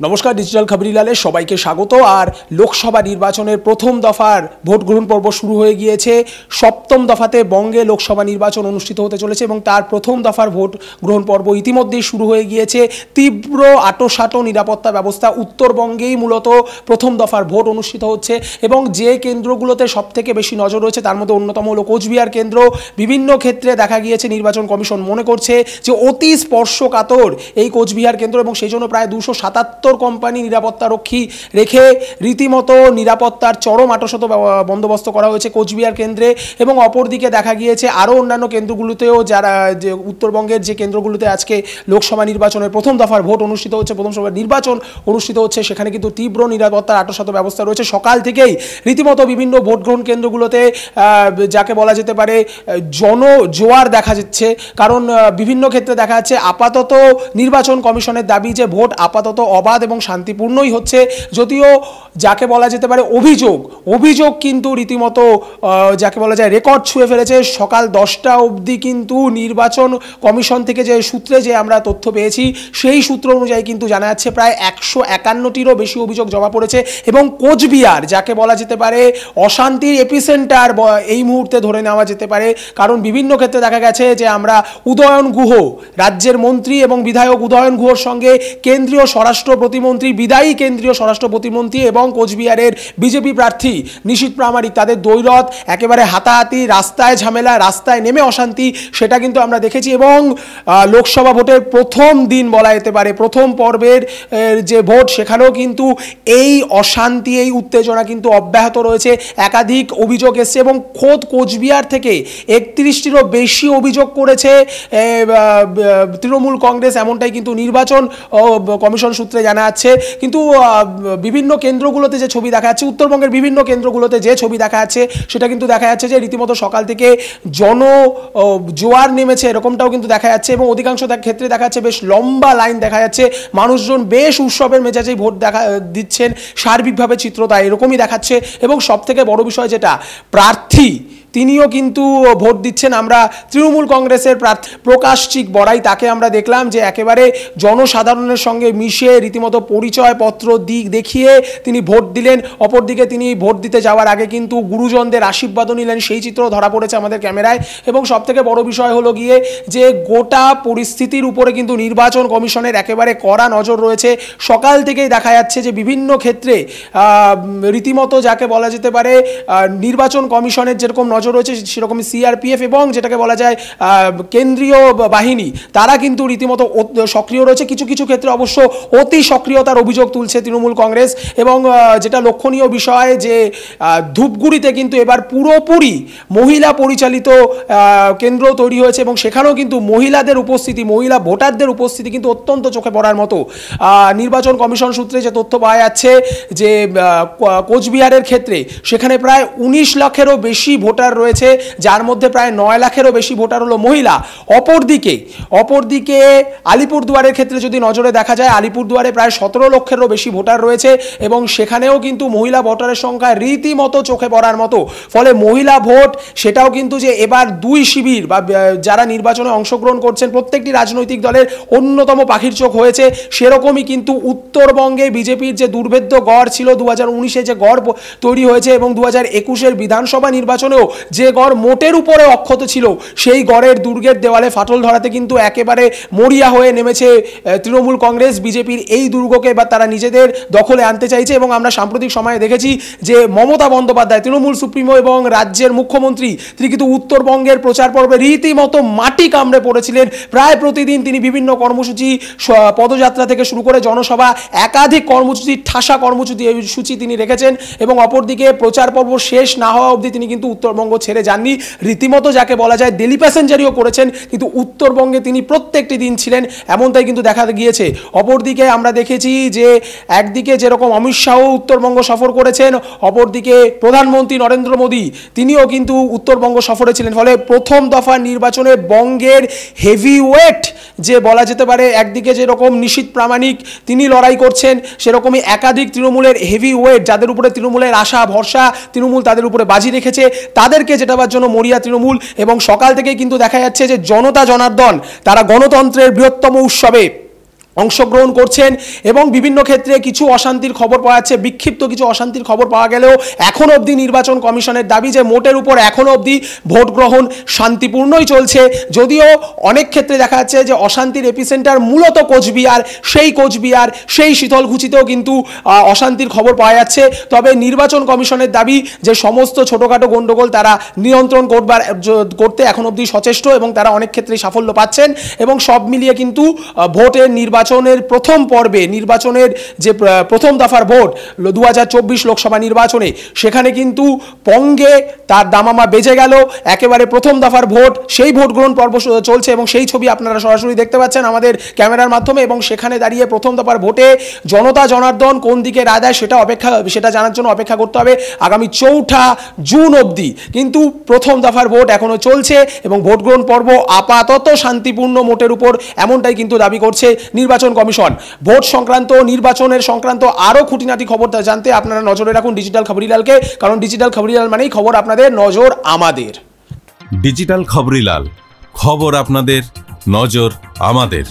নমস্কার, ডিজিটাল খবরিলালে সবাইকে স্বাগত। আর লোকসভা নির্বাচনের প্রথম দফার ভোট গ্রহণ পর্ব শুরু হয়ে গিয়েছে। সপ্তম দফাতে বঙ্গে লোকসভা নির্বাচন অনুষ্ঠিত হতে চলেছে এবং তার প্রথম দফার ভোট গ্রহণ পর্ব ইতিমধ্যেই শুরু হয়ে গিয়েছে। তীব্র আঁটোসাঁটো নিরাপত্তা ব্যবস্থা, উত্তরবঙ্গেই মূলত প্রথম দফার ভোট অনুষ্ঠিত হচ্ছে এবং যে কেন্দ্রগুলোতে সবথেকে বেশি নজর রয়েছে তার মধ্যে অন্যতম হলো কোচবিহার কেন্দ্র। বিভিন্ন ক্ষেত্রে দেখা গিয়েছে নির্বাচন কমিশন মনে করছে যে অতি স্পর্শকাতর এই কোচবিহার কেন্দ্র এবং সেই জন্য প্রায় 277 কোম্পানি নিরাপত্তা রক্ষী রেখে রীতিমতো নিরাপত্তার চরম আঁটোসাঁটো বন্দোবস্ত করা হয়েছে কোচবিহার কেন্দ্রে। এবং অপরদিকে দেখা গিয়েছে আরও অন্যান্য কেন্দ্রগুলোতেও, যারা যে উত্তরবঙ্গের যে কেন্দ্রগুলোতে আজকে লোকসভা নির্বাচনের প্রথম দফার ভোট অনুষ্ঠিত হচ্ছে, প্রথম সভার নির্বাচন অনুষ্ঠিত হচ্ছে, সেখানে কিন্তু তীব্র নিরাপত্তার আঁটোসাঁটো ব্যবস্থা রয়েছে। সকাল থেকেই রীতিমতো বিভিন্ন ভোট গ্রহণ কেন্দ্রগুলোতে যাকে বলা যেতে পারে জনজোয়ার দেখা যাচ্ছে, কারণ বিভিন্ন ক্ষেত্রে দেখা যাচ্ছে আপাতত নির্বাচন কমিশনের দাবি যে ভোট আপাতত অবাধ এবং শান্তিপূর্ণই হচ্ছে। যদিও যাকে বলা যেতে পারে অভিযোগ কিন্তু রীতিমতো যাকে বলা যায় রেকর্ড ছুঁয়ে ফেলেছে। সকাল 10টা অবধি কিন্তু নির্বাচন কমিশন থেকে যে সূত্রে যে আমরা তথ্য পেয়েছি সেই সূত্র অনুযায়ী কিন্তু জানা যাচ্ছে প্রায় 151টিরও বেশি অভিযোগ জমা পড়েছে। এবং কোচবিহার যাকে বলা যেতে পারে অশান্তির এপিসেন্টার এই মুহূর্তে ধরে নেওয়া যেতে পারে, কারণ বিভিন্ন ক্ষেত্রে দেখা গেছে যে আমরা উদয়ন গুহ, রাজ্যের মন্ত্রী এবং বিধায়ক উদয়ন গুহর সঙ্গে কেন্দ্রীয় স্বরাষ্ট্র প্রতিমন্ত্রী, বিদায়ী কেন্দ্রীয় স্বরাষ্ট্র প্রতিমন্ত্রী এবং কোচবিহারের বিজেপি প্রার্থী নিশীথ প্রামাণিক, তাদের দ্বৈরথ, একেবারে হাতাহাতি, রাস্তায় ঝামেলা, রাস্তায় নেমে অশান্তি, সেটা কিন্তু আমরা দেখেছি। এবং লোকসভা ভোটের প্রথম দিন বলা যেতে পারে, প্রথম পর্বের যে ভোট, সেখানেও কিন্তু এই অশান্তি, এই উত্তেজনা কিন্তু অব্যাহত রয়েছে। একাধিক অভিযোগ এসছে এবং খোদ কোচবিহার থেকে 31টিরও বেশি অভিযোগ করেছে তৃণমূল কংগ্রেস, এমনটাই কিন্তু নির্বাচন কমিশন সূত্রে জানা যাচ্ছে। কিন্তু বিভিন্ন কেন্দ্রগুলোতে যে ছবি দেখা যাচ্ছে, উত্তরবঙ্গের বিভিন্ন কেন্দ্রগুলোতে যে ছবি দেখা যাচ্ছে, সেটা কিন্তু দেখা যাচ্ছে যে রীতিমতো সকাল থেকে জোয়ার নেমেছে, এরকমটাও কিন্তু দেখা যাচ্ছে। এবং অধিকাংশ ক্ষেত্রে দেখা যাচ্ছে বেশ লম্বা লাইন দেখা যাচ্ছে, মানুষজন বেশ উৎসবের মেজাজেই ভোট দিচ্ছেন, সার্বিকভাবে চিত্রতা এরকমই দেখাচ্ছে। এবং সব থেকে বড় বিষয় যেটা, প্রার্থী তিনিও কিন্তু ভোট দিচ্ছেন। আমরা তৃণমূল কংগ্রেসের প্রার্থী প্রকাশচিক বড়াই, তাকে আমরা দেখলাম যে একেবারে জনসাধারণের সঙ্গে মিশে রীতিমতো পরিচয়পত্র দেখিয়ে তিনি ভোট দিলেন। অপরদিকে তিনি ভোট দিতে যাওয়ার আগে কিন্তু গুরুজনদের আশীর্বাদও নিলেন, সেই চিত্র ধরা পড়েছে আমাদের ক্যামেরায়। এবং সবথেকে বড় বিষয় হলো গিয়ে যে গোটা পরিস্থিতির উপরে কিন্তু নির্বাচন কমিশনের একেবারে কড়া নজর রয়েছে। সকাল থেকেই দেখা যাচ্ছে যে বিভিন্ন ক্ষেত্রে রীতিমতো যাকে বলা যেতে পারে নির্বাচন কমিশনের যেরকম নজর রয়েছে, সেরকমই সিআরপিএফ এবং যেটাকে বলা যায় কেন্দ্রীয় বাহিনী, তারা কিন্তু রীতিমতো সক্রিয় রয়েছে। কিছু কিছু ক্ষেত্রে অবশ্য অতি সক্রিয়তার অভিযোগ তুলছে তৃণমূল কংগ্রেস। এবং যেটা লক্ষণীয় বিষয় যে ধূপগুড়িতে কিন্তু এবার পুরোপুরি মহিলা পরিচালিত কেন্দ্র তৈরি হয়েছে এবং সেখানেও কিন্তু মহিলাদের উপস্থিতি, মহিলা ভোটারদের উপস্থিতি কিন্তু অত্যন্ত চোখে পড়ার মতো। নির্বাচন কমিশন সূত্রে যে তথ্য পাওয়া যাচ্ছে যে কোচবিহারের ক্ষেত্রে সেখানে প্রায় 19 লাখেরও বেশি ভোটার রয়েছে, যার মধ্যে প্রায় 9 লাখেরও বেশি ভোটার হলো মহিলা। অপরদিকে আলিপুরদুয়ারের ক্ষেত্রে যদি নজরে দেখা যায়, আলিপুরদুয়ারে প্রায় 17 লক্ষেরও বেশি ভোটার রয়েছে এবং সেখানেও কিন্তু মহিলা ভোটারের সংখ্যা রীতিমতো চোখে পড়ার মতো। ফলে মহিলা ভোট, সেটাও কিন্তু যে এবার দুই শিবির বা যারা নির্বাচনে অংশগ্রহণ করছেন প্রত্যেকটি রাজনৈতিক দলের অন্যতম পাখির চোখ হয়েছে, সেরকমই কিন্তু উত্তরবঙ্গে বিজেপির যে দুর্ভেদ্য গড় ছিল 2019-এ যে গড় তৈরি হয়েছে এবং 2021-এর বিধানসভা নির্বাচনেও যে গড় মোটের উপরে অক্ষত ছিল, সেই গড়ের দুর্গের দেওয়ালে ফাটল ধরাতে কিন্তু একেবারে মরিয়া হয়ে নেমেছে তৃণমূল কংগ্রেস। বিজেপির এই দুর্গকে বা তারা নিজেদের দখলে আনতে চাইছে। এবং আমরা সাম্প্রতিক সময়ে দেখেছি যে মমতা বন্দ্যোপাধ্যায়, তৃণমূল সুপ্রিমো এবং রাজ্যের মুখ্যমন্ত্রী, তিনি কিন্তু উত্তরবঙ্গের প্রচার পর্বে রীতিমতো মাটি কামড়ে পড়েছিলেন। প্রায় প্রতিদিন তিনি বিভিন্ন কর্মসূচি, পদযাত্রা থেকে শুরু করে জনসভা, একাধিক কর্মসূচি, ঠাসা কর্মসূচি তিনি রেখেছেন। এবং অপরদিকে প্রচার পর্ব শেষ না হওয়া অবধি তিনি কিন্তু উত্তরবঙ্গ ছেড়ে যাননি, রীতিমতো যাকে বলা যায় ডেলি প্যাসেঞ্জারিও করেছেন, কিন্তু উত্তরবঙ্গে তিনি প্রত্যেকটি দিন ছিলেন, এমনটাই কিন্তু দেখা গিয়েছে। অপরদিকে আমরা দেখেছি যে একদিকে যেরকম অমিত শাহ উত্তরবঙ্গ সফর করেছেন, অপরদিকে প্রধানমন্ত্রী নরেন্দ্র মোদী তিনিও কিন্তু উত্তরবঙ্গ সফরে ছিলেন। ফলে প্রথম দফা নির্বাচনে বঙ্গের হেভিওয়েট যে বলা যেতে পারে, একদিকে যেরকম নিশীথ প্রামাণিক তিনি লড়াই করছেন, সেরকমই একাধিক তৃণমূলের হেভিওয়েট, যাদের উপরে তৃণমূলের আশা ভরসা, তৃণমূল তাদের উপরে বাজি রেখেছে, তাদেরকে জেতাবার জন্য মরিয়া তৃণমূল। এবং সকাল থেকেই কিন্তু দেখা যাচ্ছে যে জনতা জনার্দন তারা গণতন্ত্রের বৃহত্তম উৎসবে অংশগ্রহণ করছেন এবং বিভিন্ন ক্ষেত্রে কিছু অশান্তির খবর পাওয়া যাচ্ছে, বিক্ষিপ্ত কিছু অশান্তির খবর পাওয়া গেলেও এখন অবধি নির্বাচন কমিশনের দাবি যে মোটের উপর এখনও অবধি ভোট গ্রহণ শান্তিপূর্ণই চলছে। যদিও অনেক ক্ষেত্রে দেখা যাচ্ছে যে অশান্তির এপিসেন্টার মূলত কোচবিহার, সেই শীতলকুচিতেও কিন্তু অশান্তির খবর পাওয়া যাচ্ছে। তবে নির্বাচন কমিশনের দাবি যে সমস্ত ছোটোখাটো গণ্ডগোল তারা নিয়ন্ত্রণ করতে এখন অবধি সচেষ্ট এবং তারা অনেক ক্ষেত্রে সাফল্য পাচ্ছেন এবং সব মিলিয়ে কিন্তু ভোটের নির্বাচনের প্রথম পর্বে, নির্বাচনের যে প্রথম দফার ভোট 2024 লোকসভা নির্বাচনে, সেখানে কিন্তু বঙ্গে তার দামামা বেজে গেল। একেবারে প্রথম দফার ভোট, সেই ভোট গ্রহণ পর্ব চলছে এবং সেই ছবি আপনারা সরাসরি দেখতে পাচ্ছেন আমাদের ক্যামেরার মাধ্যমে। এবং সেখানে দাঁড়িয়ে প্রথম দফার ভোটে জনতা জনার্দন কোন দিকে রায় দেয় সেটা জানার জন্য অপেক্ষা করতে হবে আগামী 4 জুন অবধি। কিন্তু প্রথম দফার ভোট এখনো চলছে এবং ভোট গ্রহণ পর্ব আপাতত শান্তিপূর্ণ মোটের উপর, এমনটাই কিন্তু দাবি করছে নির্বাচন কমিশন। ভোট সংক্রান্ত, নির্বাচনের সংক্রান্ত আরও খুঁটিনাটি খবর জানতে আপনারা নজরে রাখুন ডিজিটাল খবরিলালকে, কারণ ডিজিটাল খবরিলাল মানেই খবর আপনাদের, নজর আমাদের। ডিজিটাল খবরিলাল, খবর আপনাদের, নজর আমাদের।